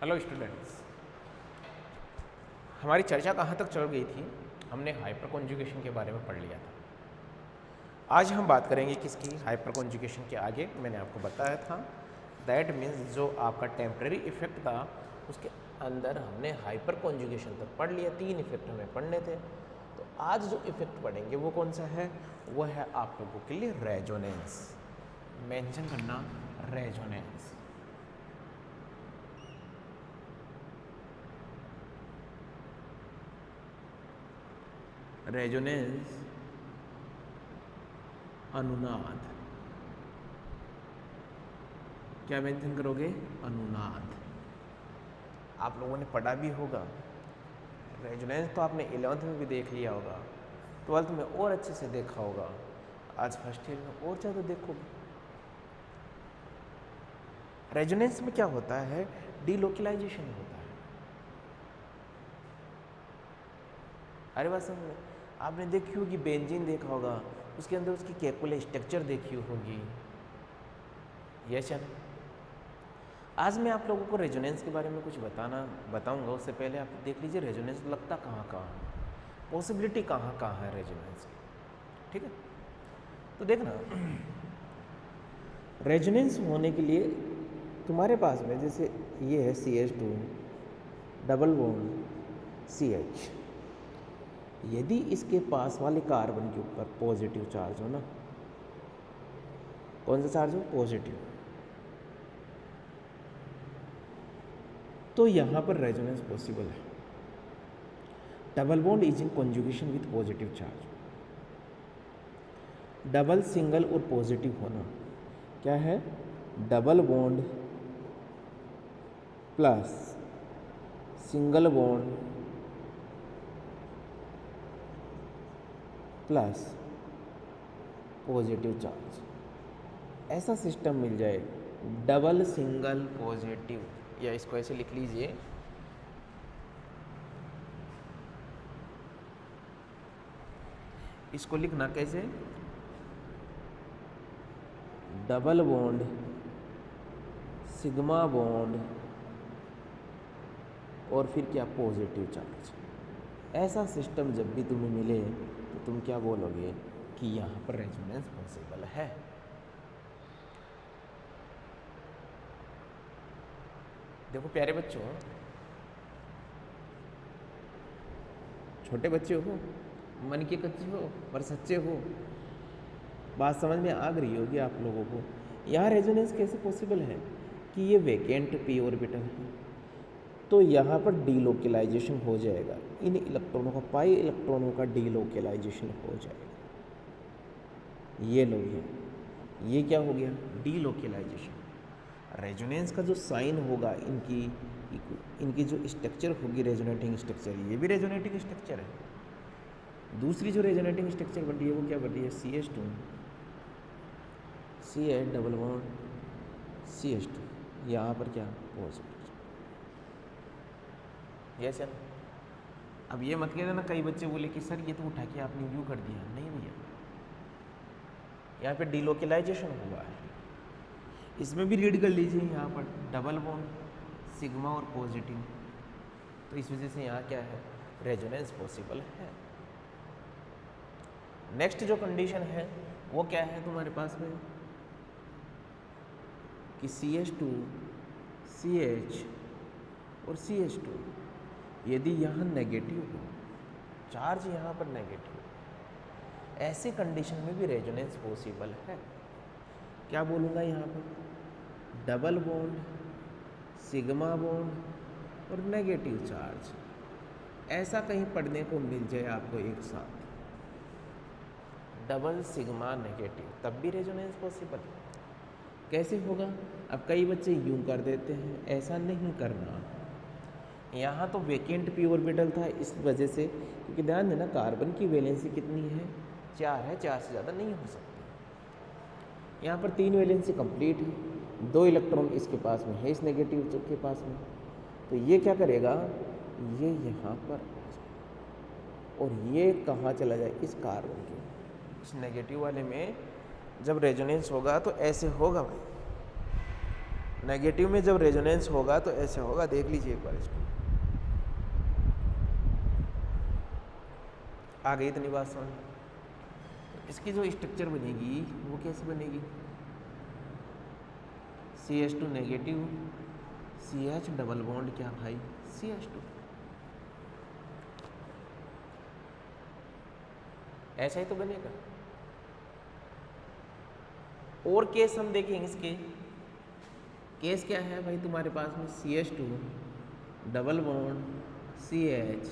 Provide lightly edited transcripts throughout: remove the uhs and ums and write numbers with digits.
Hello students, हमारी चर्चा कहाँ तक चल गई थी। हमने हाइपर कॉन्जुगेशन के बारे में पढ़ लिया था। आज हम बात करेंगे किसकी, हाइपर कॉन्जुगेशन के आगे। मैंने आपको बताया था दैट मीन्स जो आपका टेम्परेरी इफेक्ट था उसके अंदर हमने हाइपर कॉन्जुगेशन तक पढ़ लिया। 3 इफेक्ट हमें पढ़ने थे। तो आज जो इफेक्ट पढ़ेंगे वो कौन सा है, वो है आप लोगों के लिए रेजोनेंस। मेंशन करना रेजोनेंस। रेजोनेंस अनुनाद। क्या मेंशन करोगे, अनुनाद। आप लोगों ने पढ़ा भी होगा रेजोनेंस, तो आपने 11th में भी देख लिया होगा, 12th में और अच्छे से देखा होगा, आज फर्स्ट ईयर में और ज़्यादा देखोगे। रेजोनेंस में क्या होता है, डीलोकलाइजेशन होता है। अरे बात समझ में, आपने देखी होगी बेंजीन देखा होगा, उसके अंदर उसकी केकुलर स्ट्रक्चर देखी होगी। यस या नहीं। आज मैं आप लोगों को रेजोनेंस के बारे में कुछ बताऊंगा। उससे पहले आप देख लीजिए रेजोनेंस लगता कहाँ कहाँ है, पॉसिबिलिटी कहाँ कहाँ है रेजोनेंस की। ठीक है, तो देखना रेजोनेंस होने के लिए तुम्हारे पास में जैसे ये है CH2 डबल बॉन्ड CH। यदि इसके पास वाले कार्बन के ऊपर पॉजिटिव चार्ज हो ना, कौन सा चार्ज हो, पॉजिटिव, तो यहां पर रेजोनेंस पॉसिबल है। Double bond is in conjugation with positive charge. Double, single और पॉजिटिव होना क्या है, double bond plus single bond plus positive charge, ऐसा सिस्टम मिल जाए। डबल सिंगल पॉजिटिव, या इसको ऐसे लिख लीजिए, इसको लिखना कैसे, डबल बॉन्ड सिग्मा बॉन्ड और फिर क्या, पॉजिटिव चार्ज। ऐसा सिस्टम जब भी तुम्हें मिले तो तुम क्या बोलोगे कि यहाँ पर रेजोनेंस पॉसिबल है। देखो प्यारे बच्चों, छोटे बच्चे हो, मन के कच्चे हो पर सच्चे हो, बात समझ में आ रही होगी आप लोगों को। यहाँ रेजोनेंस कैसे पॉसिबल है कि ये वेकेंट p ऑर्बिटल है, तो यहाँ पर डीलोकलाइजेशन हो जाएगा। इन इलेक्ट्रॉनों का, पाई इलेक्ट्रॉनों का डीलोकलाइजेशन हो जाएगा। ये लोग ये क्या हो गया, डीलोकलाइजेशन। रेजोनेंस का जो साइन होगा, इनकी जो स्ट्रक्चर होगी रेजोनेटिंग स्ट्रक्चर, ये भी रेजोनेटिंग स्ट्रक्चर है। दूसरी जो रेजोनेटिंग स्ट्रक्चर बन रही है वो क्या बन रही है, CH2 CH double bond CH2, यहाँ पर क्या, पॉजिटिव। Yes sir. अब ये मत कहना ना, कई बच्चे बोले कि सर ये तो उठा के आपने यूँ कर दिया। नहीं भैया, यहाँ पे डीलोकलाइजेशन हुआ है। इसमें भी रीड कर लीजिए, यहाँ पर डबल बॉन्ड सिग्मा और पॉजिटिव, तो इस वजह से यहाँ क्या है, रेजोनेंस पॉसिबल है। नेक्स्ट जो कंडीशन है वो क्या है तुम्हारे पास में, कि CH2 CH और CH2 यदि यहाँ नेगेटिव हो, चार्ज यहाँ पर नेगेटिव, ऐसी कंडीशन में भी रेजोनेंस पॉसिबल है। क्या बोलूँगा यहाँ पर, डबल बॉन्ड सिग्मा बॉन्ड और नेगेटिव चार्ज, ऐसा कहीं पढ़ने को मिल जाए आपको एक साथ, डबल सिग्मा नेगेटिव, तब भी रेजोनेंस पॉसिबल। कैसे होगा, अब कई बच्चे यूं कर देते हैं, ऐसा नहीं करना। यहाँ तो वेकेंट p ऑर्बिटल था, इस वजह से, क्योंकि ध्यान देना कार्बन की वैलेंसी कितनी है, 4 है, 4 से ज़्यादा नहीं हो सकती। यहाँ पर 3 वैलेंसी कंप्लीट है, 2 इलेक्ट्रॉन इसके पास में है, इस नेगेटिव के पास में, तो ये क्या करेगा, ये यहाँ पर आ जाए और ये कहाँ चला जाए, इस कार्बन के, इस नेगेटिव वाले में। जब रेजोनेंस होगा तो ऐसे होगा भाई, नेगेटिव में जब रेजोनेंस होगा तो ऐसे होगा, देख लीजिए एक बार इसको। आ गई इतनी बात समझ। इसकी जो स्ट्रक्चर बनेगी वो कैसे बनेगी, CH2 negative, CH double bond क्या भाई, CH2। ऐसा ही तो बनेगा। और केस हम देखेंगे इसके, केस क्या है भाई, तुम्हारे पास में CH2 double bond CH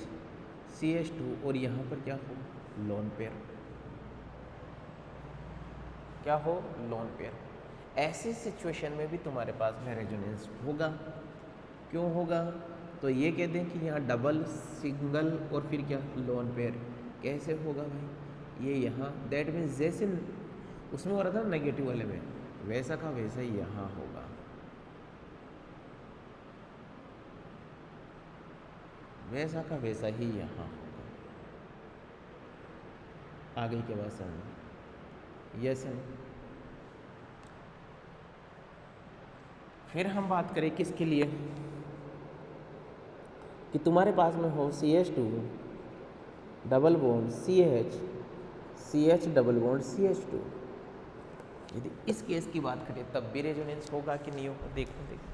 CH2 और यहाँ पर क्या हो, लोन पेयर, क्या हो, लोन पेयर। ऐसी सिचुएशन में भी तुम्हारे पास में रेजोनेंस होगा। क्यों होगा, तो ये कहते हैं कि यहाँ डबल, सिंगल और फिर क्या, लोन पेयर। कैसे होगा भाई, ये यहाँ, दैट मीन्स जैसे उसमें हो रहा था नेगेटिव वाले में, वैसा का वैसा ही यहाँ होगा। वैसा का वैसा ही यहाँ होगा। आगे के बाद समझ, यस है। फिर हम बात करें किसके लिए, कि तुम्हारे पास में हो CH2 double bond CH CH double bond CH2। यदि इस केस की बात करें तब भी रेजोनेंस होगा कि नहीं होगा, देखो देखो।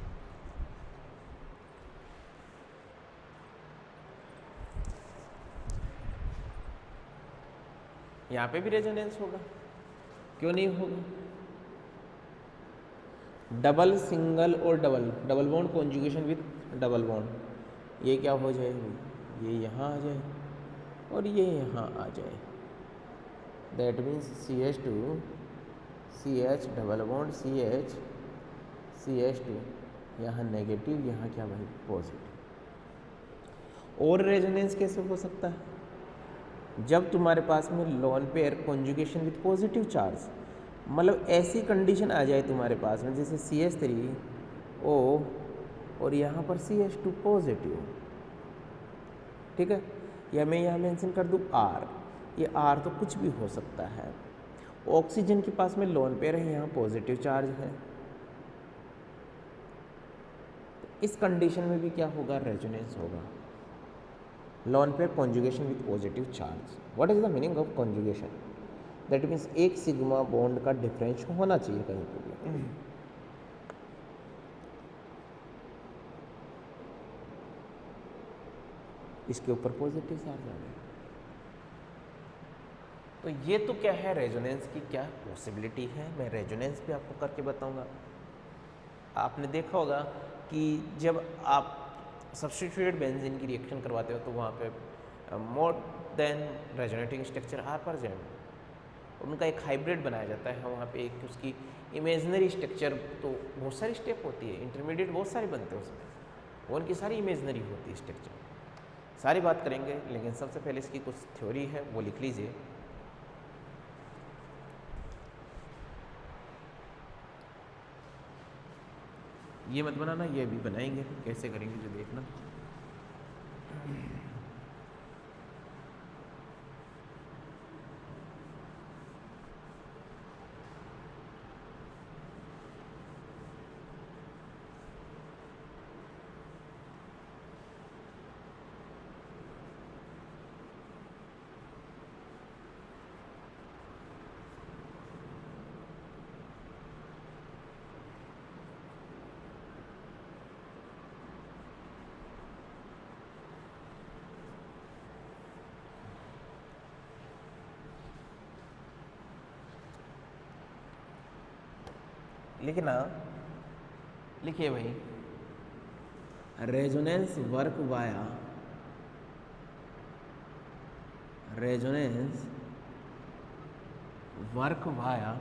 यहाँ पे भी रेजोनेंस होगा, क्यों नहीं होगा। डबल, सिंगल और double bond conjugation with double bond, ये क्या हो जाए, ये यहाँ आ जाए और ये यहाँ आ जाए। That means CH2 CH double bond CH CH2, यहाँ नेगेटिव, यहाँ क्या भाई, पॉजिटिव। और रेजोनेंस कैसे हो सकता है, जब तुम्हारे पास में lone pair conjugation with positive charge, मतलब ऐसी कंडीशन आ जाए तुम्हारे पास में जैसे CH3O और यहाँ पर CH2 पॉजिटिव, ठीक है। या मैं यहाँ मेंशन कर दूँ R, ये R तो कुछ भी हो सकता है। ऑक्सीजन के पास में लोन पेयर है, यहाँ पॉजिटिव चार्ज है, इस कंडीशन में भी क्या होगा, रेजोनेंस होगा। Loan pair conjugation with positive charge, what is the meaning of conjugation, that means एक सिग्मा बॉन्ड का डिफरेंस होना चाहिए कहीं पर भी। इसके ऊपर पॉजिटिव चार्ज आ गया। तो ये तो क्या है, रेजोनेंस की क्या पॉसिबिलिटी है, मैं रेजोनेंस भी आपको करके बताऊंगा। आपने देखा होगा कि जब आप सब्स्टिट्यूटेड बेंजीन की रिएक्शन करवाते हो तो वहाँ पे more than resonating structure are present, उनका एक हाइब्रिड बनाया जाता है वहाँ पे, एक उसकी इमेजनरी स्ट्रक्चर, तो बहुत सारी स्टेप होती है, इंटरमीडिएट बहुत सारे बनते हैं उसमें, वो उनकी सारी इमेजनरी होती है स्ट्रक्चर, सारी बात करेंगे। लेकिन सबसे पहले इसकी कुछ थ्योरी है वो लिख लीजिए। ये मत बनाना, ये भी बनाएंगे, कैसे करेंगे जो देखना। लिखना, लिखिए भाई, resonance work via, resonance work via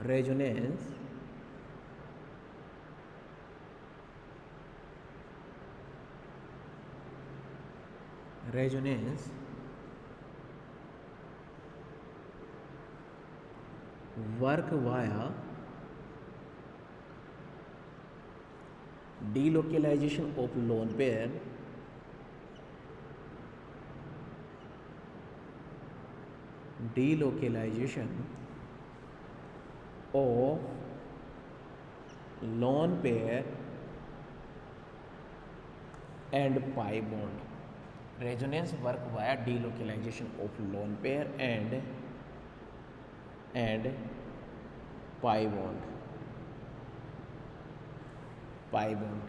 resonance resonance work via delocalization of lone pair delocalization of lone pair and pi bond. Resonance work via delocalization of lone pair and pi bond. Pi bond.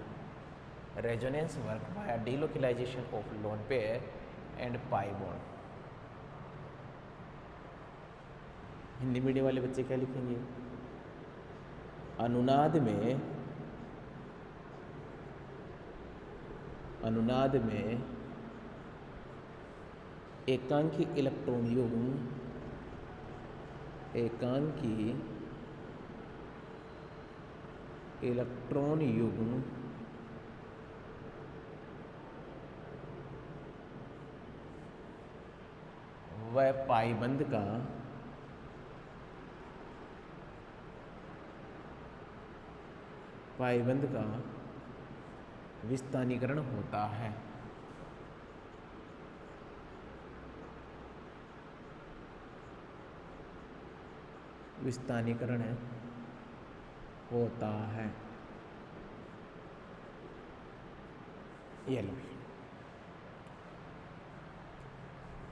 Resonance work via delocalization of lone pair and pi bond. Hindi medium वाले बच्चे क्या लिखेंगे? अनुनाद में एकांकी electron युग्म व पाइबंद का विस्थानीकरण होता है। विस्थानीकरण होता है। ये लो,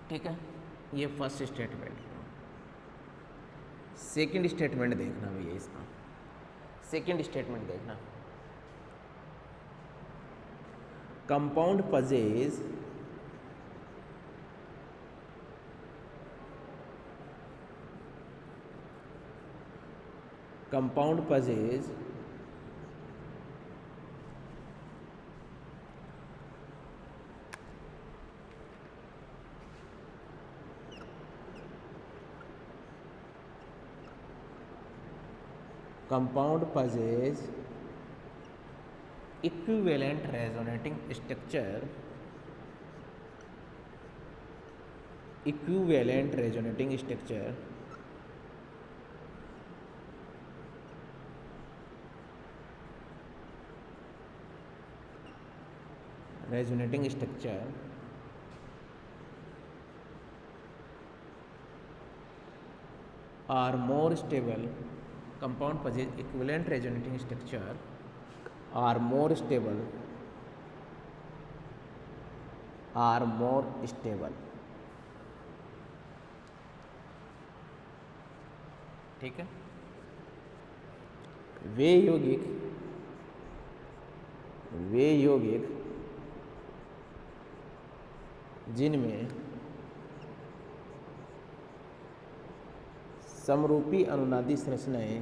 ठीक है, ये फर्स्ट स्टेटमेंट। सेकंड स्टेटमेंट देखना भैया, इसका सेकंड स्टेटमेंट देखना। Compound पजेज equivalent resonating structure are more stable. Compound possess equivalent resonating structure are more stable. ठीक है। वे यौगिक जिनमें समरूपी अनुनादी संरचनाएं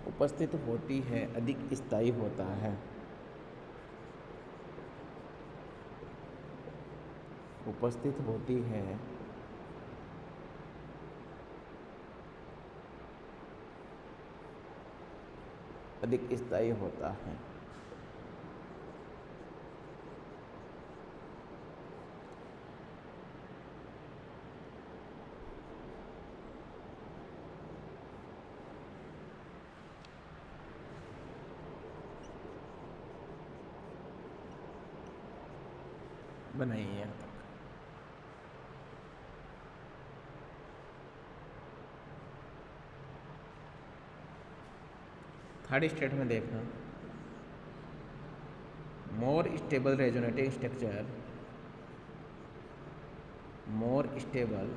उपस्थित होती है, अधिक स्थायी होता है। अधिक स्थायी होता है। बनाइए यहाँ तक। थर्ड स्टेटमेंट देखना। मोर stable resonating structure more stable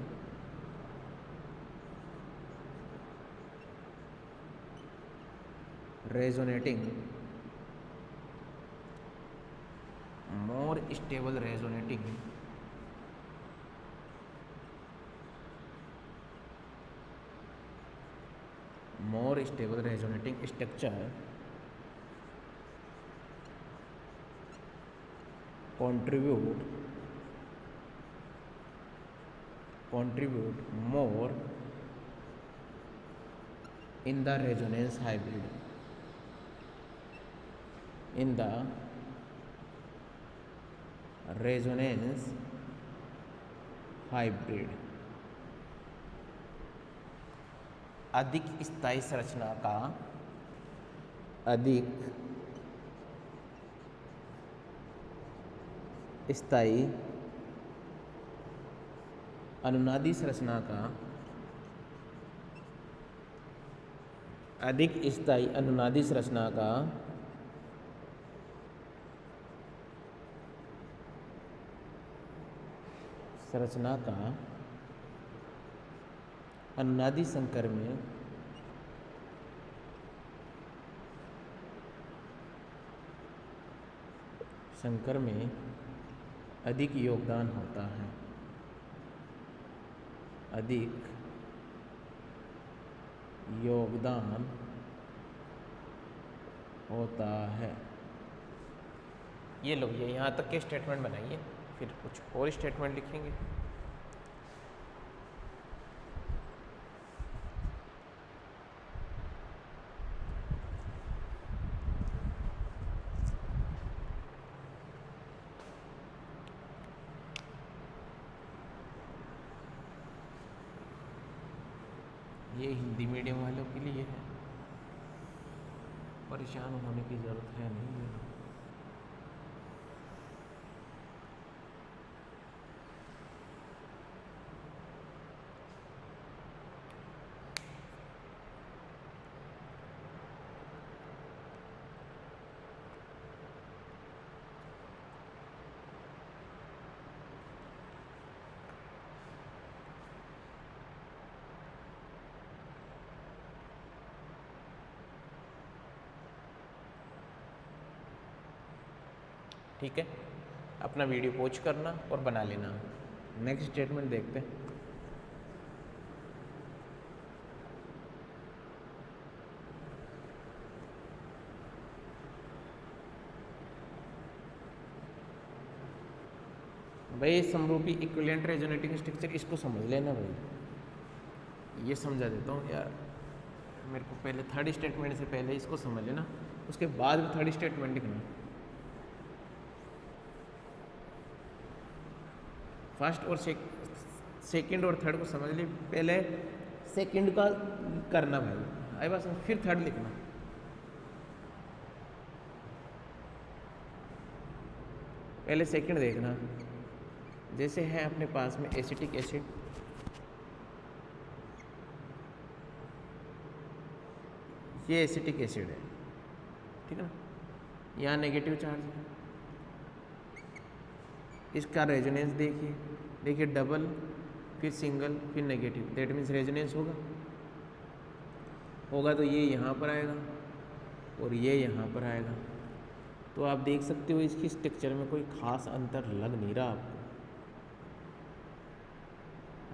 resonating structure contribute more in the resonance hybrid, अधिक स्थायी संरचना का अधिक स्थायी अनुनादी संरचना का अधिक स्थायी अनुनादी संरचना का अनुनादी संकर में अधिक योगदान होता है, अधिक योगदान होता है। ये लो, ये यहाँ तक के स्टेटमेंट बनाइए, फिर कुछ और स्टेटमेंट लिखेंगे। ये हिंदी मीडियम वालों के लिए है, परेशान होने की ज़रूरत है नहीं। ठीक है, अपना वीडियो पॉज करना और बना लेना। नेक्स्ट स्टेटमेंट देखते हैं। भाई समरूपी इक्विवेलेंट रेजोनेटिंग स्ट्रक्चर, इसको समझ लेना भाई, ये समझा देता हूँ यार। मेरे को पहले थर्ड स्टेटमेंट से पहले इसको समझ लेना, उसके बाद भी थर्ड स्टेटमेंट लिखना। फर्स्ट और सेकंड और थर्ड को समझ ली, पहले सेकंड का करना भाई, आई बात, फिर थर्ड लिखना। पहले सेकंड देखना। जैसे है अपने पास में एसिटिक एसिड, ये एसिटिक एसिड है, ठीक है ना, यहाँ नेगेटिव चार्ज है। इसका रेजोनेंस देखिए डबल, फिर सिंगल, फिर नेगेटिव, दैट मीन्स रेजोनेंस होगा तो ये यहाँ पर आएगा और ये यहाँ पर आएगा। तो आप देख सकते हो इसकी स्ट्रक्चर में कोई खास अंतर लग नहीं रहा आपको,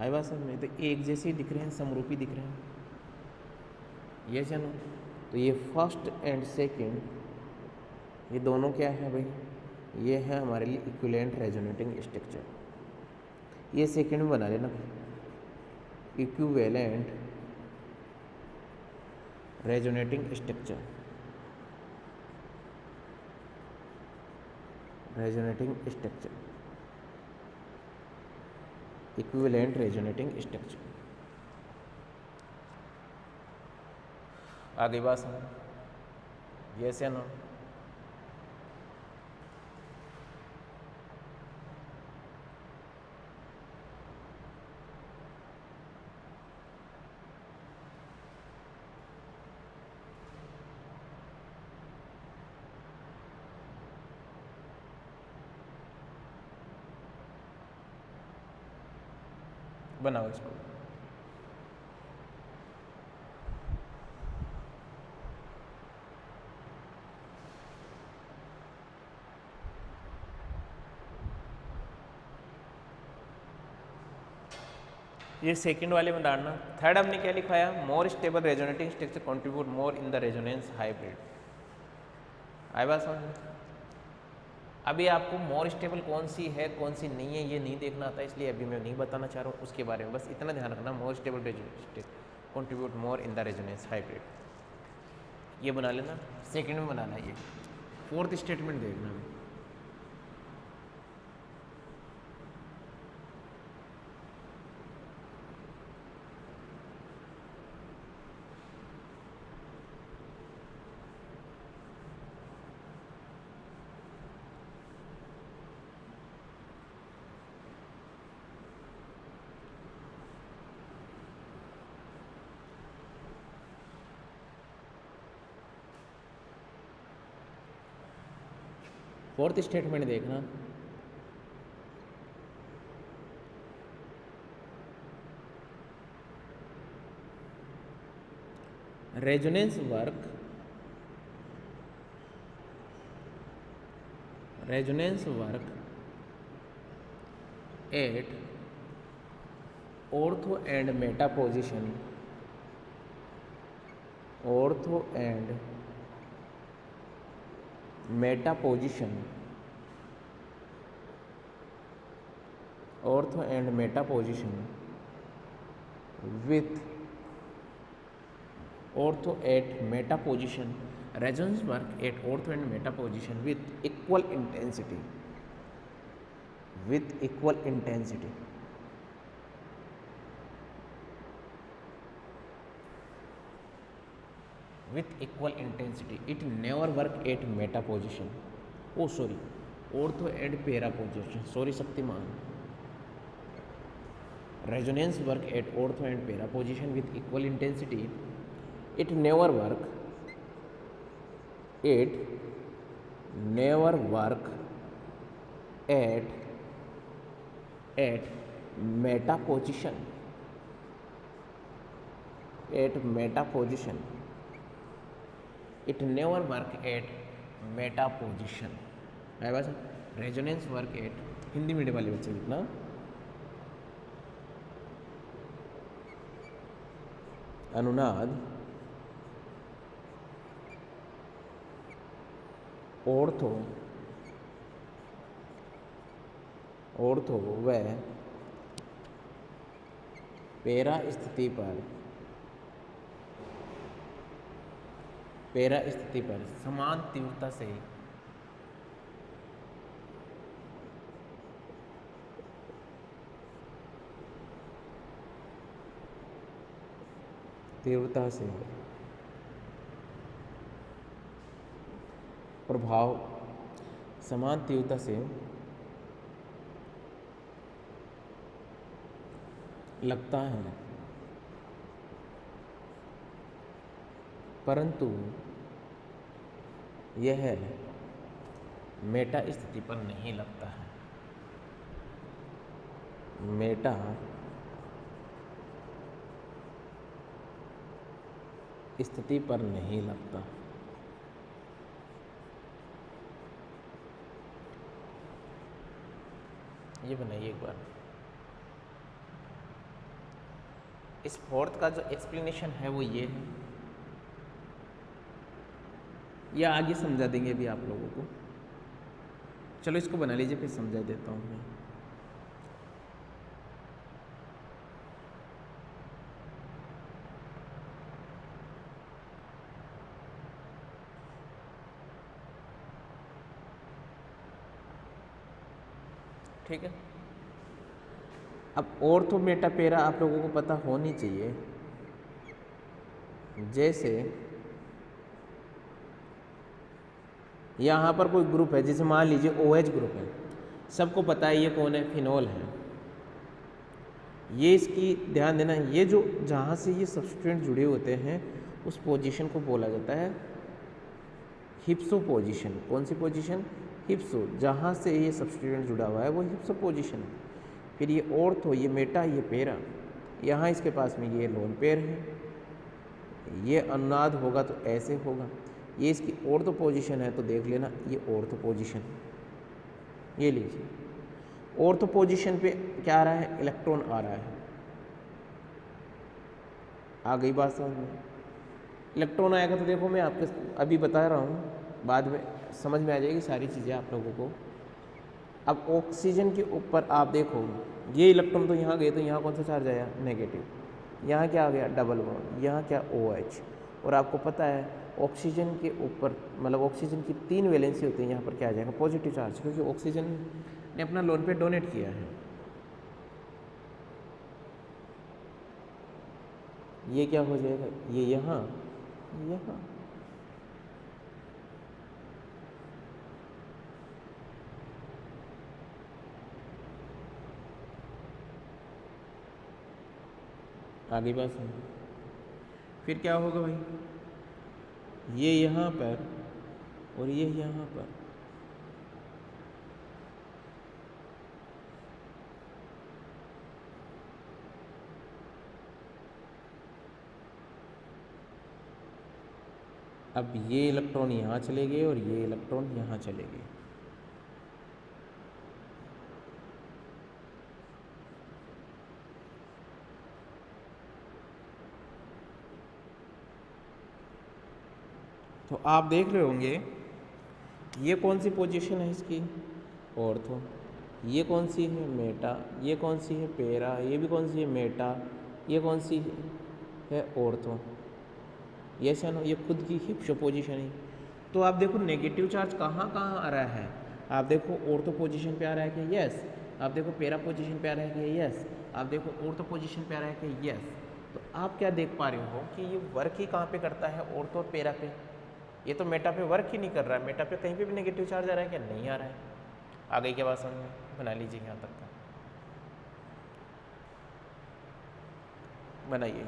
आई बात समझ में? तो एक जैसे ही दिख रहे हैं, समरूपी दिख रहे हैं, ये चलो। तो ये फर्स्ट एंड सेकंड, ये दोनों क्या है भाई, ये है हमारे लिए इक्विवेलेंट रेजोनेटिंग स्ट्रक्चर। ये सेकंड में बना लेना, equivalent resonating structure, equivalent resonating structure. आगे बात समझ, यस या नो? बनाओ इसको। ये सेकंड वाले में डालना। थर्ड हमने क्या लिखाया, more stable resonating structure contribute more in the resonance hybrid. आई बात समझ? अभी आपको मोर स्टेबल कौन सी है कौन सी नहीं है ये नहीं देखना आता, इसलिए अभी मैं नहीं बताना चाह रहा हूँ उसके बारे में। बस इतना ध्यान रखना, more stable resonance contribute more in the resonance hybrid, ये बना लेना। सेकंड में बनाना ये। फोर्थ स्टेटमेंट देखना, फोर्थ स्टेटमेंट देखना, resonance work at ortho and Meta position, ortho and Meta position, ortho and Meta position with ortho at meta position, resonance work at ortho and meta position with equal intensity, with equal intensity. With equal intensity, it never work at meta position. Oh sorry, ortho and para position. Sorry Shaktiman. Resonance work at ortho and para position with equal intensity. It never work. It never work at meta position. At meta position. It never work at meta position. है बस resonance work at, Hindi medium वाले बच्चे कितना, अनुनाद ortho व पेरा स्थिति पर समान तीव्रता से प्रभाव समान तीव्रता से लगता है, परंतु यह मेटा स्थिति पर नहीं लगता है। मेटा स्थिति पर नहीं लगता। ये बनाइए एक बार। इस फोर्थ का जो एक्सप्लेनेशन है वो ये है, या आगे समझा देंगे अभी आप लोगों को। चलो इसको बना लीजिए, फिर समझा देता हूँ मैं। ठीक है, अब ऑर्थो मेटा पेरा आप लोगों को पता होनी चाहिए। जैसे यहाँ पर कोई ग्रुप है, जैसे मान लीजिए OH ग्रुप है, सबको पता है ये कौन है, फिनोल है। ये इसकी ध्यान देना, ये जो जहाँ से ये सब्सटेंट जुड़े होते हैं उस पोजीशन को बोला जाता है हिप्सो पोजीशन। कौन सी पोजीशन? हिप्सो। जहाँ से ये सब्सटेंट जुड़ा हुआ है वो हिप्सो पोजीशन है। फिर ये ऑर्थो, ये मेटा, ये पेरा, यहाँ इसके पास में ये लोन पेयर है। ये अनुनाद होगा तो ऐसे होगा। ये इसकी ऑर्थो पोजीशन है तो देख लेना ये ऑर्थो पोजीशन। ये लीजिए ऑर्थो पोजीशन पे क्या आ रहा है, इलेक्ट्रॉन आ रहा है। आ गई बात समझ में? इलेक्ट्रॉन आएगा तो देखो मैं आपके अभी बता रहा हूँ, बाद में समझ में आ जाएगी सारी चीज़ें आप लोगों को। अब ऑक्सीजन के ऊपर आप देखो, ये इलेक्ट्रॉन तो यहाँ गए तो यहाँ कौन सा चार्ज आया, नेगेटिव। यहाँ क्या आ गया, डबल बॉन्ड। यहाँ क्या, OH। और आपको पता है ऑक्सीजन के ऊपर, मतलब ऑक्सीजन की 3 वैलेंसी होती है, यहाँ पर क्या आ जाएगा, पॉजिटिव चार्ज, क्योंकि ऑक्सीजन ने अपना लोन पे डोनेट किया है। ये क्या हो जाएगा, ये यहाँ, यहाँ। आगे बात समझो। फिर क्या होगा भाई, ये यहाँ पर और ये यहाँ पर, अब ये इलेक्ट्रॉन यहाँ चले गए और ये इलेक्ट्रॉन यहाँ चले गए। तो आप देख रहे होंगे ये कौन सी पोजीशन है इसकी, ऑर्थो, ये कौन सी है मेटा, ये कौन सी है पेरा, ये भी कौन सी है मेटा, ये कौन सी है ऑर्थो। ये नो ये खुद की हिप्सो पोजीशन है। तो आप देखो नेगेटिव चार्ज कहाँ कहाँ आ रहा है। आप देखो ऑर्थो पोजीशन पे आ रहा है कि यस, आप देखो पेरा पोजीशन पे आ रहा है कि यस, आप देखो ऑर्थो पोजीशन पे आ रहा है कि यस। तो आप क्या देख पा रहे हो कि ये वर्क ही कहाँ पे करता है, ऑर्थो और पेरा पे। ये तो मेटा पे वर्क ही नहीं कर रहा है, मेटा पे कहीं पे भी नेगेटिव चार्ज आ रहा है क्या, नहीं आ रहा है। आ गई क्या बात समझ में, बना लीजिए यहाँ तक का, बनाइए।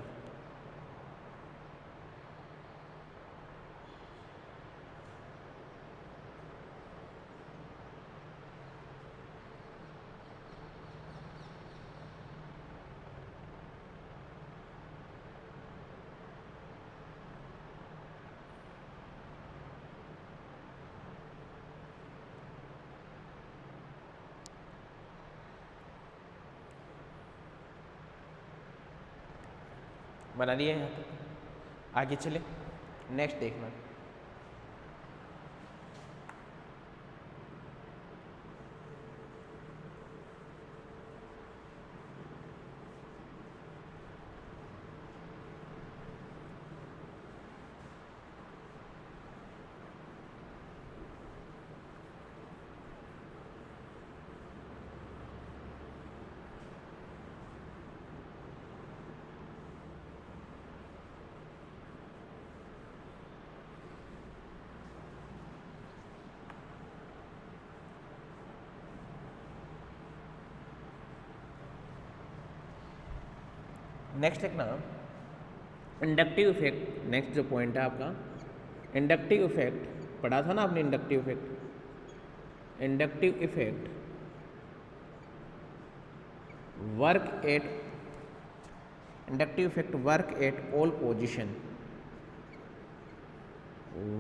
बना लिया यहाँ तक, आगे चले नेक्स्ट देखना। नेक्स्ट देखना इंडक्टिव इफेक्ट। नेक्स्ट जो पॉइंट है आपका इंडक्टिव इफेक्ट, पढ़ा था ना आपने inductive effect. Inductive effect work at, inductive effect work at all position,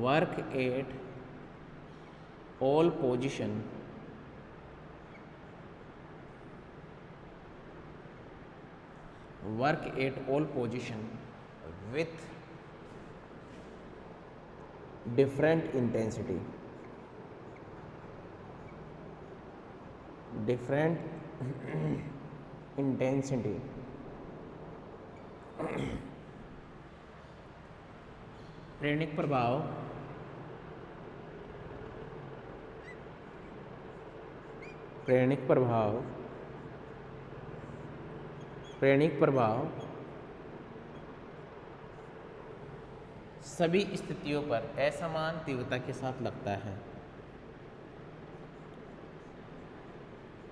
work at all position work at all position with different intensity, different intensity। प्रेरणिक प्रभाव प्रेरणिक प्रभाव प्रेरणिक प्रभाव सभी स्थितियों पर असमान तीव्रता के साथ लगता है।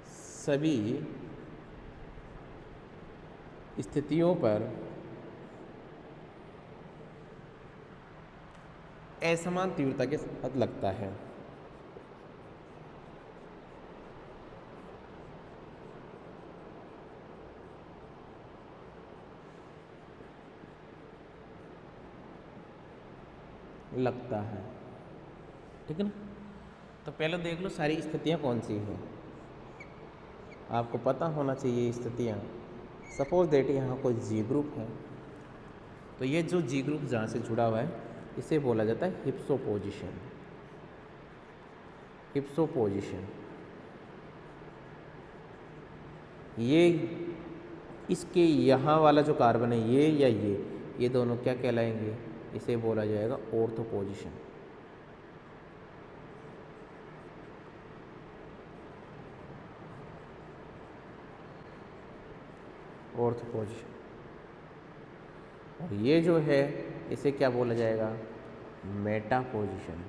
सभी स्थितियों पर असमान तीव्रता के साथ लगता है। लगता है, ठीक है ना। तो पहले देख लो सारी स्थितियां कौन सी हैं, आपको पता होना चाहिए स्थितियां। सपोज दैट यहाँ कोई जी ग्रुप है, तो ये जो जी ग्रुप जहाँ से जुड़ा हुआ है इसे बोला जाता है हिप्सो पोजीशन। हिप्सो पोजीशन ये इसके यहाँ वाला जो कार्बन है ये या ये दोनों क्या कहलाएंगे, इसे बोला जाएगा ऑर्थो पोजीशन। Ortho position. और ये जो है इसे क्या बोला जाएगा, मेटा पोजीशन।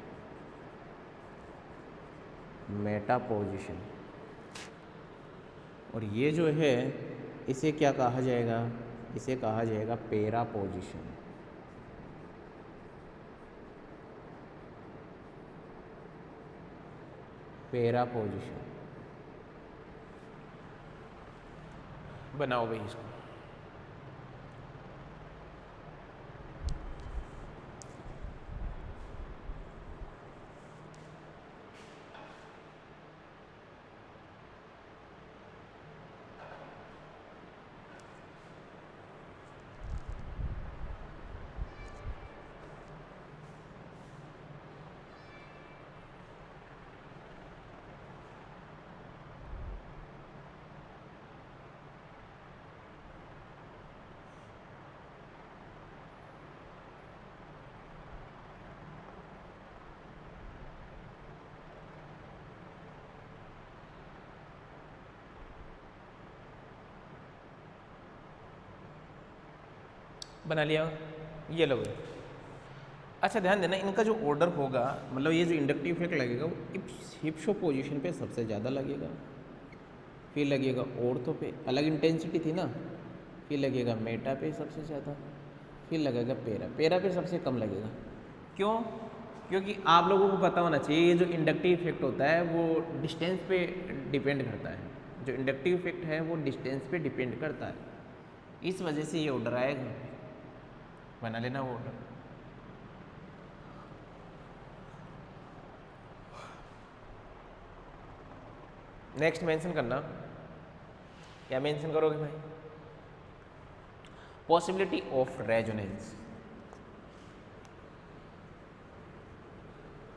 Meta position. और ये जो है इसे क्या कहा जाएगा, इसे कहा जाएगा पेरा पोजीशन। पेरा पोजीशन। बनाओ भाई इसको। बना लिया, ये लो भाई। अच्छा ध्यान देना, इनका जो ऑर्डर होगा, मतलब ये जो इंडक्टिव इफेक्ट लगेगा वो हिप्सो पोजीशन पे सबसे ज़्यादा लगेगा, फिर लगेगा ऑर्थो पे, अलग इंटेंसिटी थी ना, फिर लगेगा मेटा पे सबसे ज़्यादा, फिर लगेगा पेरा पे सबसे कम लगेगा। क्यों? क्योंकि आप लोगों को पता होना चाहिए ये जो इंडक्टिव इफेक्ट होता है वो डिस्टेंस पे डिपेंड करता है। जो इंडक्टिव इफेक्ट है वो डिस्टेंस पे डिपेंड करता है, इस वजह से ये ऑर्डर आएगा। बना लेना वो ऑर्डर। नेक्स्ट मेंशन करना, क्या मेंशन करोगे भाई? Possibility of resonance,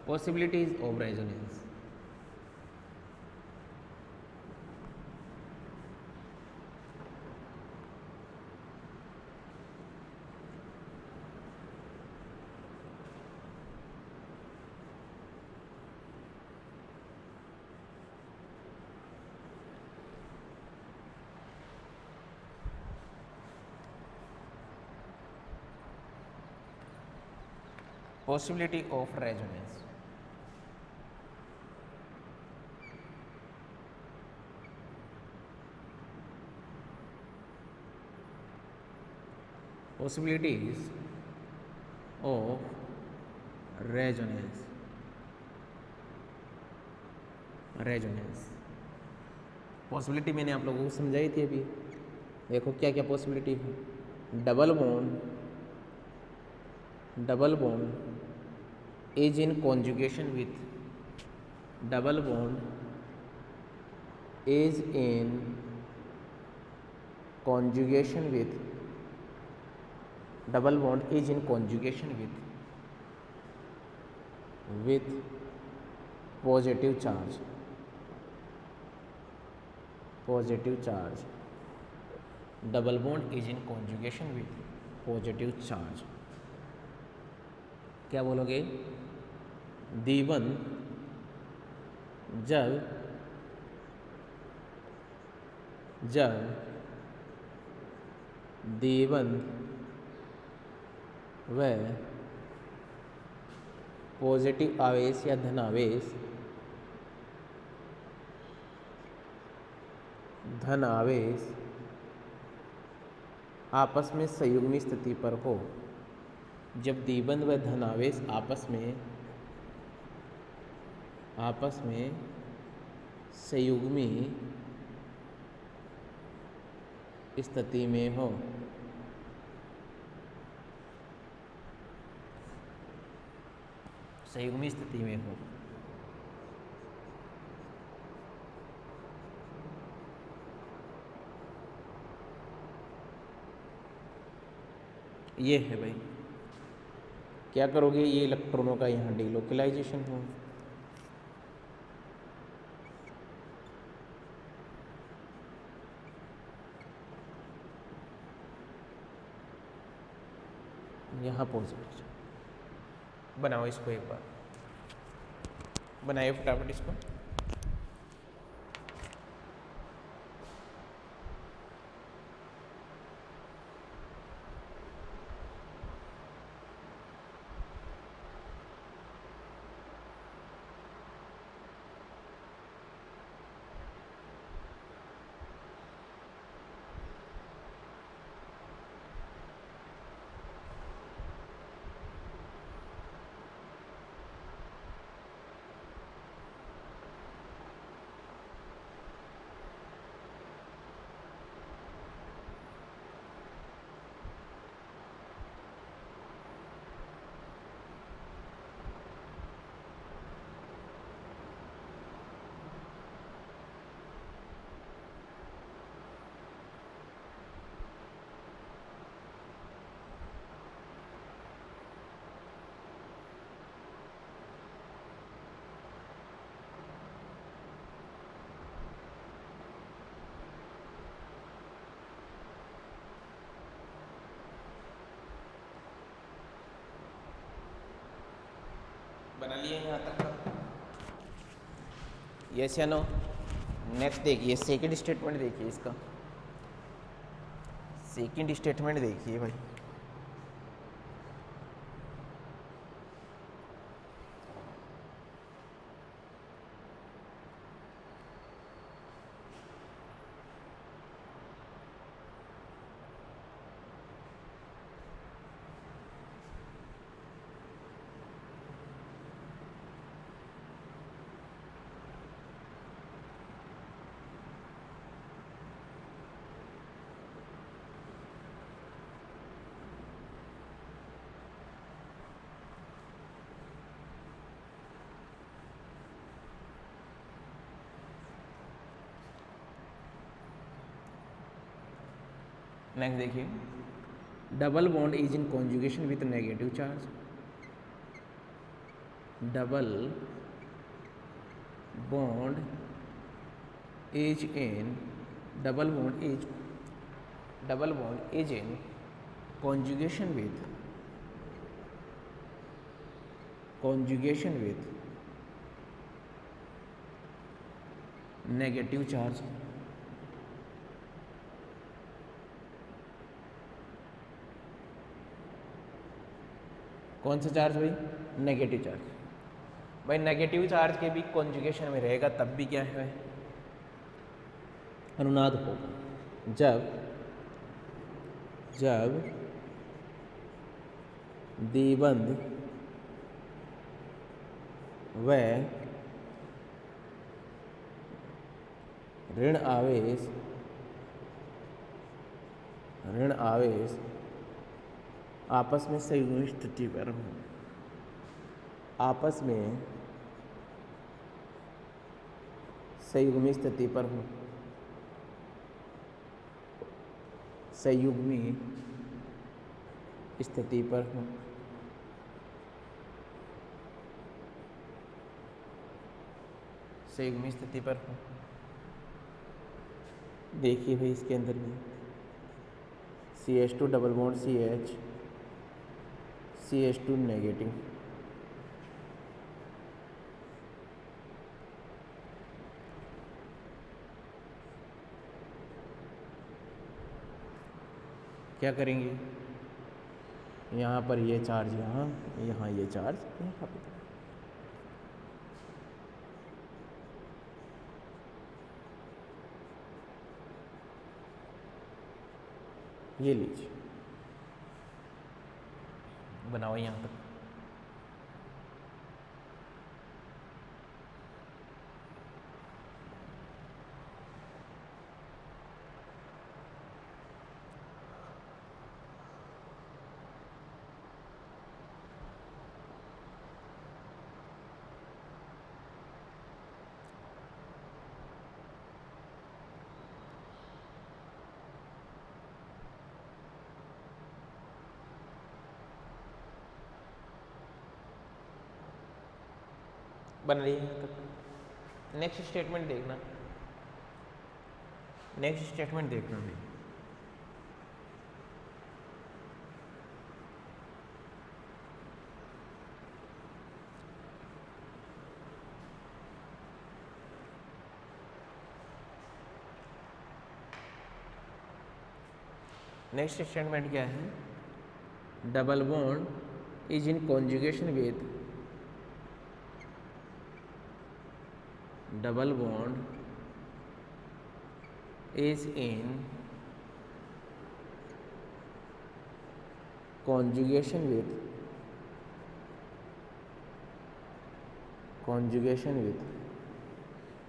possibilities of resonance. possibility of resonance, possibilities of resonance, resonance. Possibility मैंने आप लोगों को समझाई थी अभी, देखो क्या क्या पॉसिबिलिटी है। Double bond is in conjugation with, double bond is in conjugation with, double bond is in conjugation with positive charge, positive charge, double bond is in conjugation with positive charge. क्या बोलोगे? द्विबंध जब द्विबंध व positive आवेश या धन आवेश आपस में संयुग्मी स्थिति पर हो, जब द्विबंध व धन आवेश आपस में संयुग्मी स्थिति में हो, संयुग्मी स्थिति में हो, ये है भाई। क्या करोगे? ये इलेक्ट्रॉनों का यहाँ डिलोकलाइजेशन हो, यहाँ पॉजिटिव। बनाओ इसको, एक बार बनाइए फटाफट इसको। बना लिए यहाँ तक का? यस या नो? नेक्स्ट देखिए सेकंड स्टेटमेंट, देखिए इसका सेकंड स्टेटमेंट देखिए भाई। नेक्स्ट देखिए, double bond is in conjugation with negative charge. Double bond is in double bond is in conjugation with negative charge. कौन सा चार्ज भाई? Negative charge. भाई नेगेटिव चार्ज के भी कॉन्जुगेशन में रहेगा तब भी क्या है, अनुनाद होगा। जब द्विबंध व ऋण आवेश आपस में संयुग्मी स्थिति पर हो। आपस में संयुग्मी स्थिति पर हो। संयुग्मी स्थिति पर हो। संयुग्मी स्थिति पर हो। देखिए भाई इसके अंदर में CH2 double bond CH, CH2 negative. क्या करेंगे, यहाँ पर ये चार्ज यहाँ, यहाँ ये चार्ज यहाँ पर। ये लीजिए, बनाओ यहाँ तक। बन रही है यहाँ तक। नेक्स्ट स्टेटमेंट देखना, नेक्स्ट स्टेटमेंट देखना भाई। नेक्स्ट स्टेटमेंट क्या है, double bond is in conjugation with double bond is in conjugation with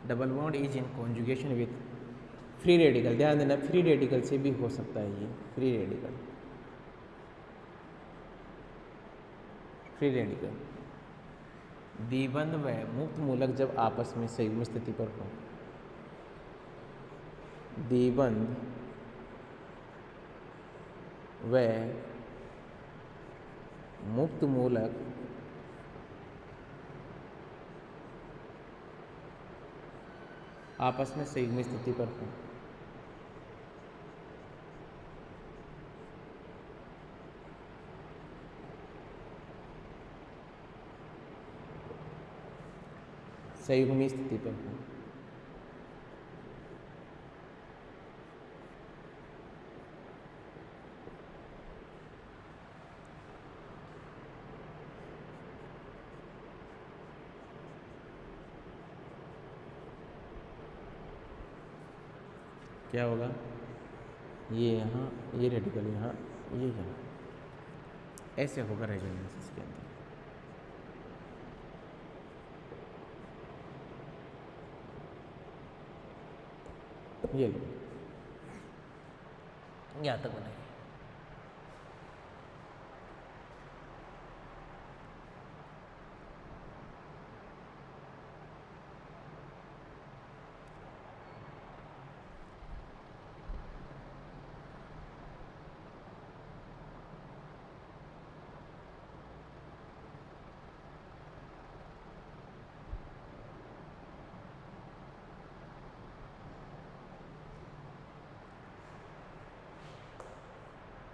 double bond is in conjugation with free radical. ध्यान देना, फ्री रेडिकल से भी हो सकता है ये, फ्री रेडिकल द्विबंध व मुक्त मूलक जब आपस में संयुग्म स्थिति पर हो। द्विबंध व मुक्त मूलक आपस में संयुग्म स्थिति पर हो। संयुग्मी स्थिति पर हो। क्या होगा, ये यहाँ, ये रेडिकल यहाँ, ये यहाँ, ऐसे होगा रेजोनेंस इसके अंदर। ये लो, यहाँ तक बनाइए।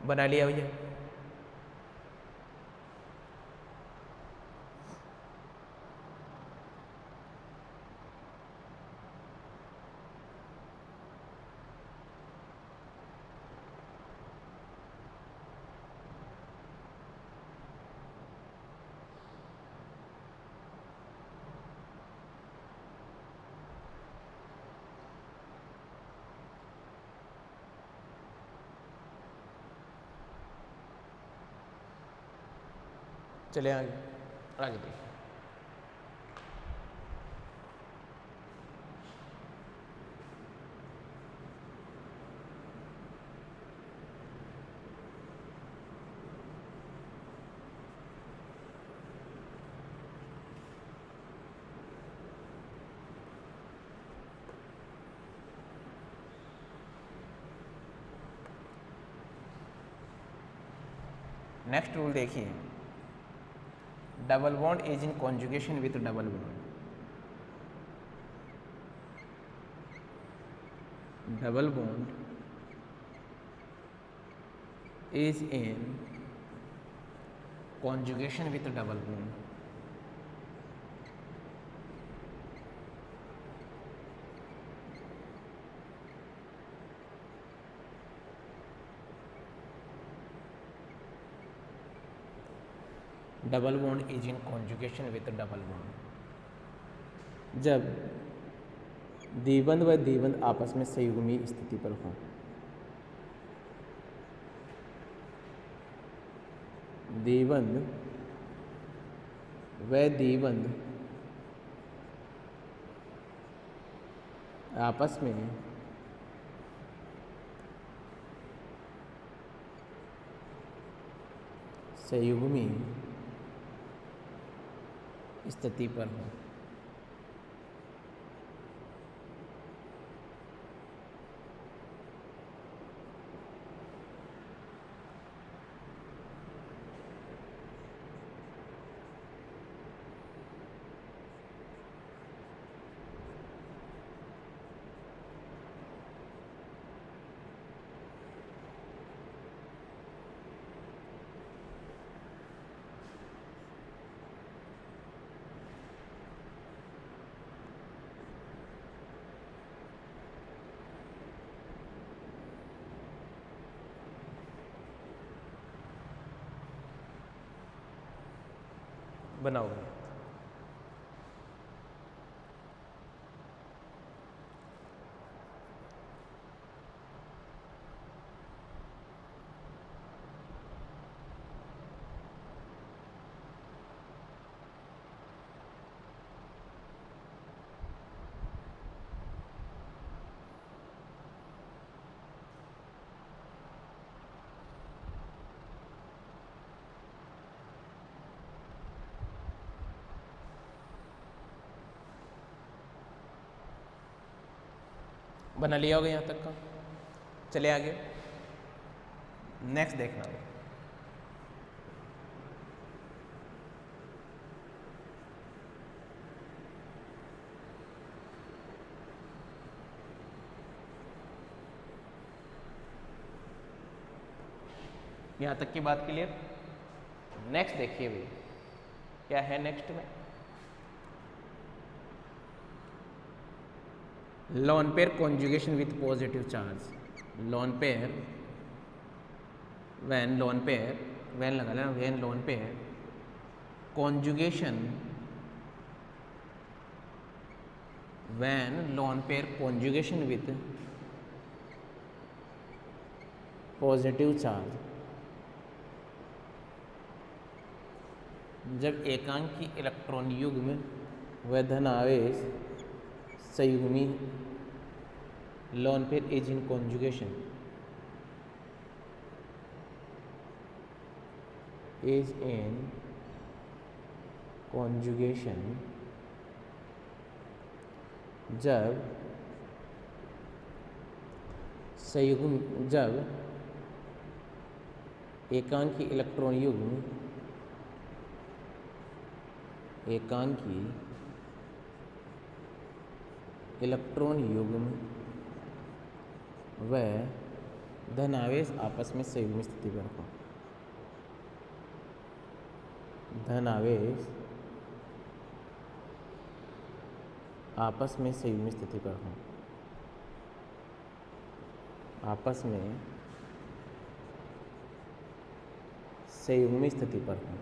बना लिया भैया। चले आगे आगे देखिए। नेक्स्ट रूल देखिए, double bond is in conjugation with double bond. Double bond is in conjugation with double bond. Double bond is in conjugation with double bond जब द्विबंध व द्विबंध आपस में संयुग्मी स्थिति पर हो। द्विबंध व द्विबंध आपस में संयुग्मी स्थिति पर हो। बनाओ बना लिया होगा यहाँ तक का। चले आगे, नेक्स्ट देखना होगा। यहाँ तक की बात क्लियर। नेक्स्ट देखिए भाई, क्या है नेक्स्ट में, lone pair conjugation with positive charge. Lone pair when lone pair when लगा लेना, when lone pair conjugation when lone pair conjugation with positive charge. जब एकांकी इलेक्ट्रॉन युग्म व धन आवेश संयुग्मी lone pair is in conjugation जब संयुग्म जब एकांकी इलेक्ट्रॉन युग्म एकांकी इलेक्ट्रॉन युग्म व धन आवेश आपस में संयुग्म स्थिति पर हो। धन आवेश आपस में संयुग्म स्थिति पर हो। आपस में संयुग्म स्थिति पर हो।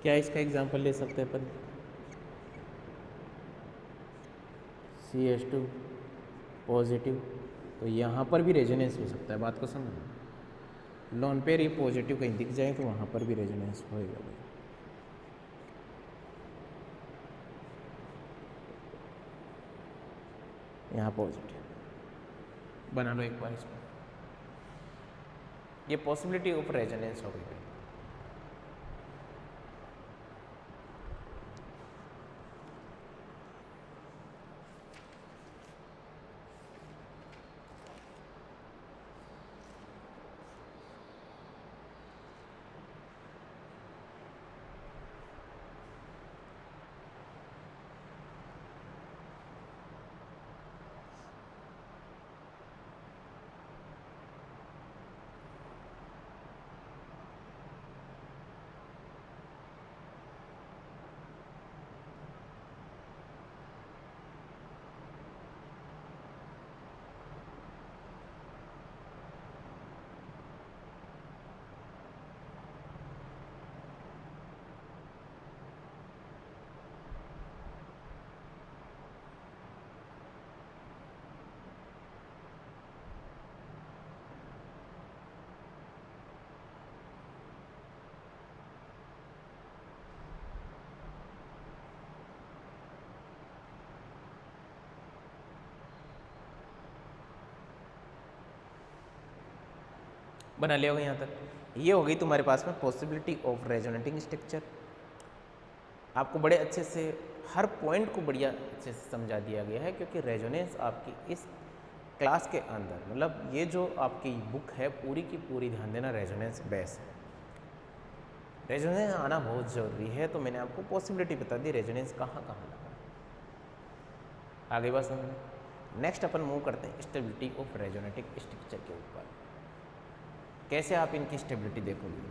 क्या इसका एग्जाम्पल ले सकते हैं अपन? CH2 पॉजिटिव, तो यहाँ पर भी रेजोनेंस हो सकता है। बात को समझना, लोन पेयर ये पॉजिटिव कहीं दिख जाए तो वहाँ पर भी रेजोनेंस होएगा भाई। यहाँ पॉजिटिव बना लो एक बार इसको, ये पॉसिबिलिटी ऑफ रेजोनेंस हो गई भाई। बना लिया होगा यहाँ तक। ये हो गई तुम्हारे पास में पॉसिबिलिटी ऑफ रेजोनेटिंग स्ट्रक्चर। आपको बड़े अच्छे से हर पॉइंट को बढ़िया अच्छे से समझा दिया गया है, क्योंकि रेजोनेंस आपकी इस क्लास के अंदर, मतलब ये जो आपकी बुक है पूरी की पूरी, ध्यान देना, रेजोनेंस बेस है। रेजोनेंस आना बहुत ज़रूरी है। तो मैंने आपको पॉसिबिलिटी बता दी रेजोनेंस कहाँ कहाँ लगा। आगे बात समझ। नेक्स्ट अपन मूव करते हैं स्टेबिलिटी ऑफ रेजोनेटिंग स्ट्रक्चर के ऊपर। कैसे आप इनकी स्टेबिलिटी देखोगे?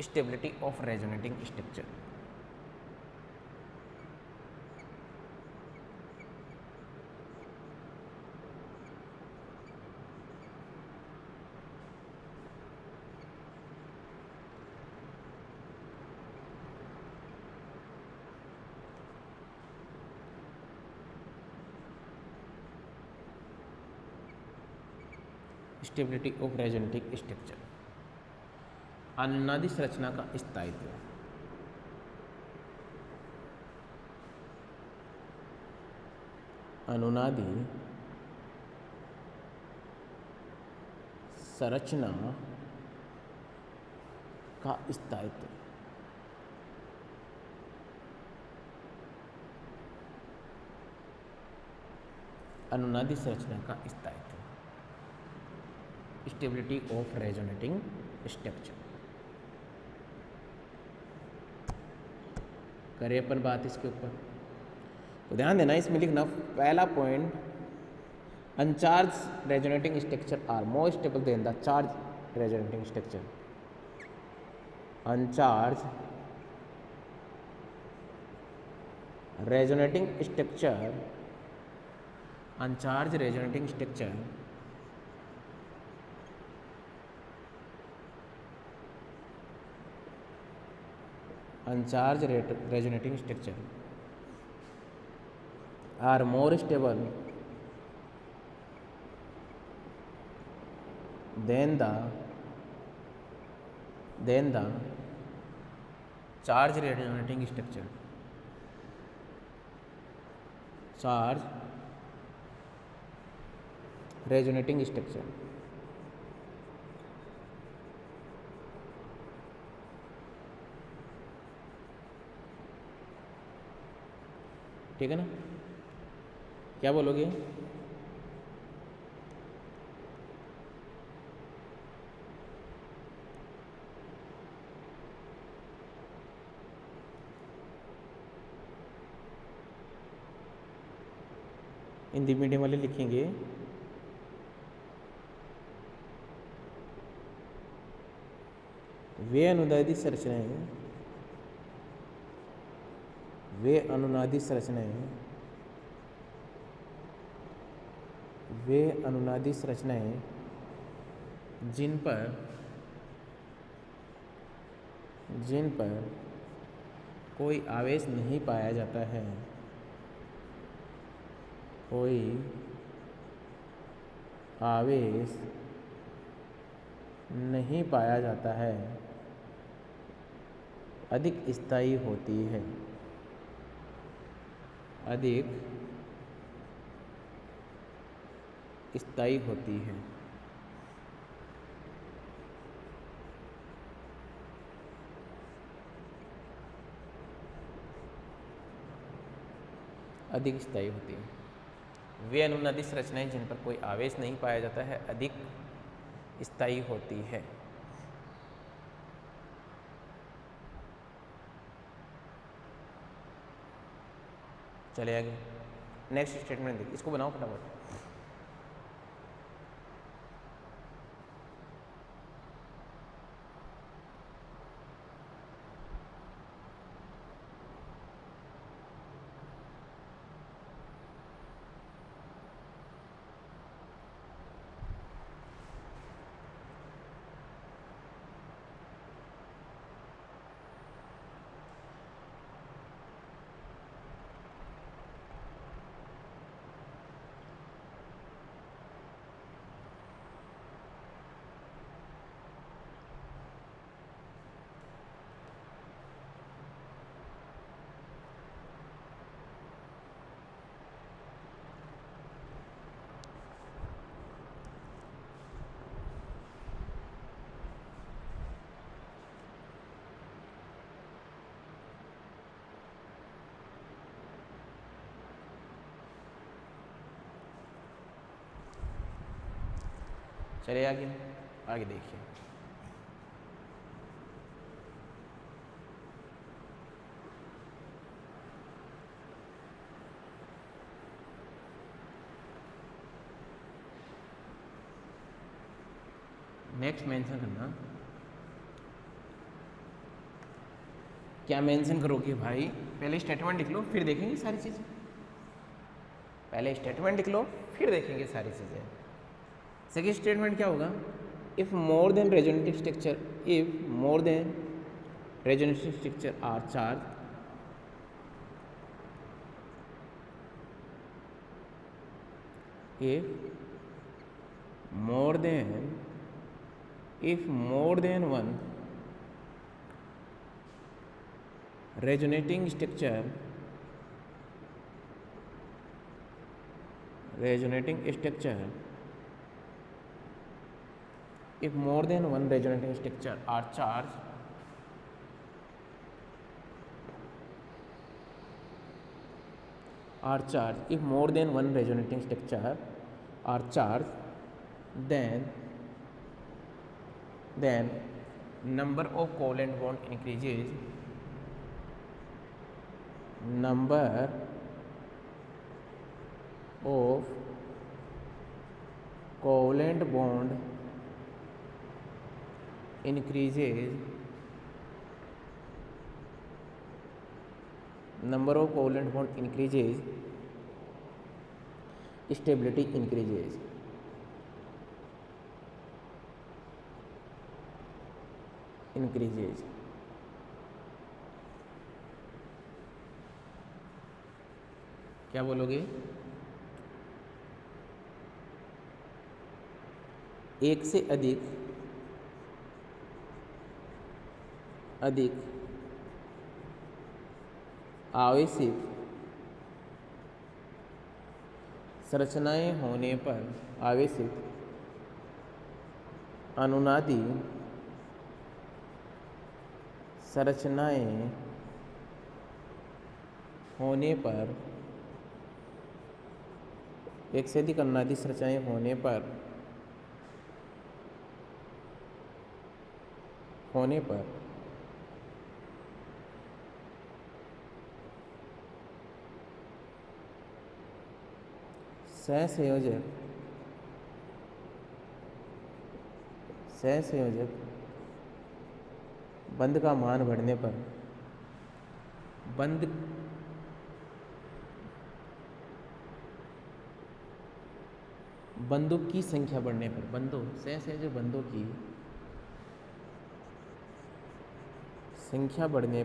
Stability of resonating structure. Stability of resonating structure, अनुनादी संरचना का स्थायित्व। अनुनादी संरचना का स्थायित्व। अनुनादी संरचना का स्थायित्व, स्टेबिलिटी ऑफ रेजोनेटिंग स्ट्रक्चर। करें अपन बात इसके ऊपर, तो ध्यान देना इसमें लिखना पहला point, uncharged resonating structure are more stable than the charge resonating structure. Uncharged resonating structure, uncharged resonating structure uncharged resonating structure are more stable than the charged resonating structure. Charged resonating structure ठीक है ना? क्या बोलोगे? Hindi medium वाले लिखेंगे वे अनुनादी संरचनाएं, वे अनुनादी संरचनाएं, वे अनुनादी संरचनाएं जिन पर कोई आवेश नहीं पाया जाता है, कोई आवेश नहीं पाया जाता है, अधिक स्थायी होती है, अधिक स्थायी होती है। अधिक स्थायी होती है। वे अनुनादी संरचनाएं जिन पर कोई आवेश नहीं पाया जाता है अधिक स्थायी होती है। चले आगे, नेक्स्ट स्टेटमेंट देखिए, इसको बनाओ फटाफट। चलिए आगे, आगे देखिए। नेक्स्ट मेंशन करना, क्या मेंशन करोगे भाई? पहले स्टेटमेंट लिख लो फिर देखेंगे सारी चीज़ें। पहले स्टेटमेंट लिख लो फिर देखेंगे सारी चीज़ें। सेकेंड स्टेटमेंट क्या होगा? If more than resonative structure, if more than resonative structure are charge, if more than one resonating structure if more than one resonating structure are charged, if more than one resonating structure are charged, then number of covalent bond increases, number of covalent bond increases, number of covalent bond increases, stability increases। क्या बोलोगे? एक से अधिक आवेशित संरचनाएं होने पर, आवेशित अनुनादी संरचनाएं होने पर एक से अधिक अन्नादिश रचनाएं होने पर सहसंयोजक बंध का मान बढ़ने पर बंधों की संख्या बढ़ने पर सहसंयोजक बंधों की संख्या बढ़ने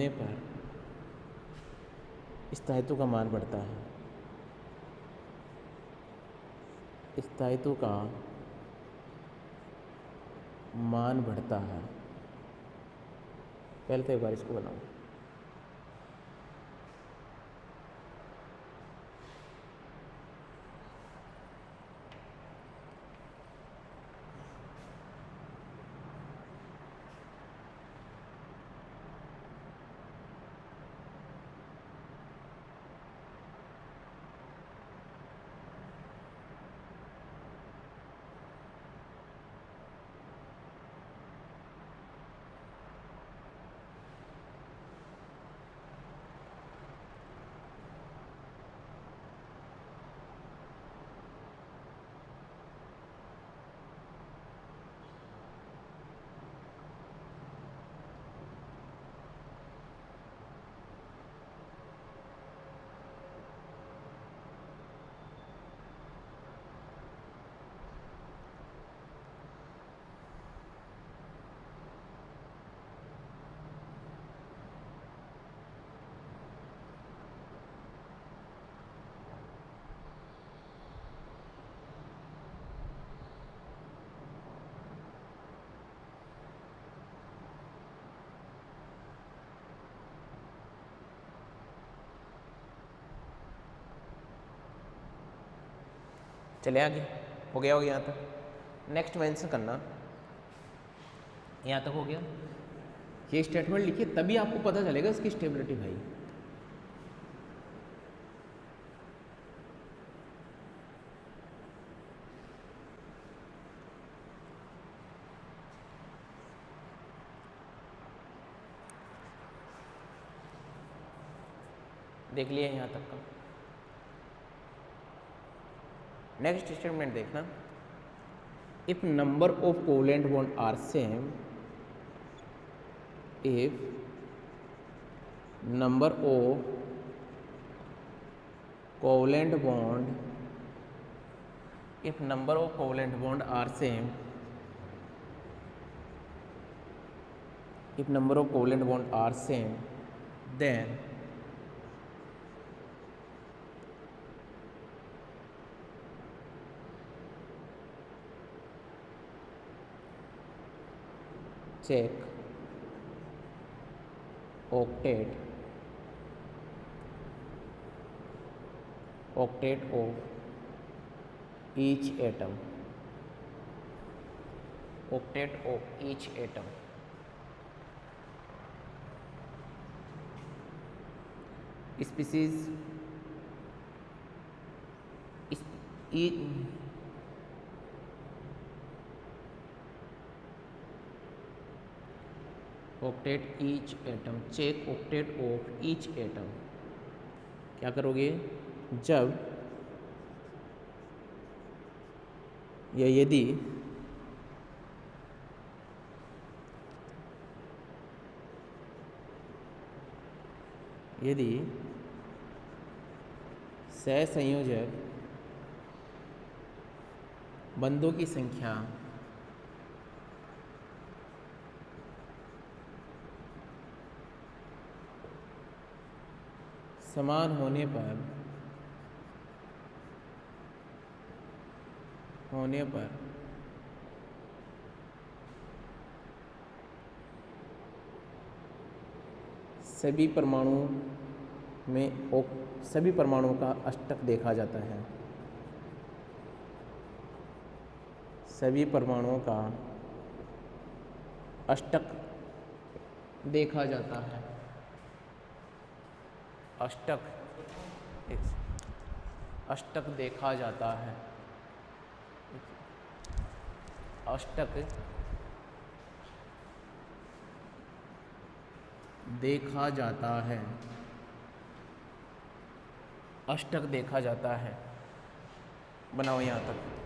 पर स्थायित्व का मान बढ़ता है। स्थायित्व का मान बढ़ता है। पहले तो एक बार इसको बनाओ। चले आगे, हो गया यहाँ तक। नेक्स्ट मेंशन करना, यहाँ तक हो गया। ये स्टेटमेंट लिखिए, तभी आपको पता चलेगा इसकी स्टेबिलिटी भाई। देख लिया यहाँ तक का। नेक्स्ट स्टेटमेंट देखना, if number of covalent bond are same, if number of covalent bond are same, then check octet of each atom, species octet each atom, check octet of each atom। क्या करोगे, जब या यदि सहसंयोजक बंधों की संख्या समान होने पर सभी परमाणुओं का अष्टक देखा जाता है। सभी परमाणुओं का अष्टक देखा जाता है। अष्टक, अष्टक देखा जाता है, अष्टक देखा जाता है, अष्टक देखा जाता है। बनाओ यहाँ तक।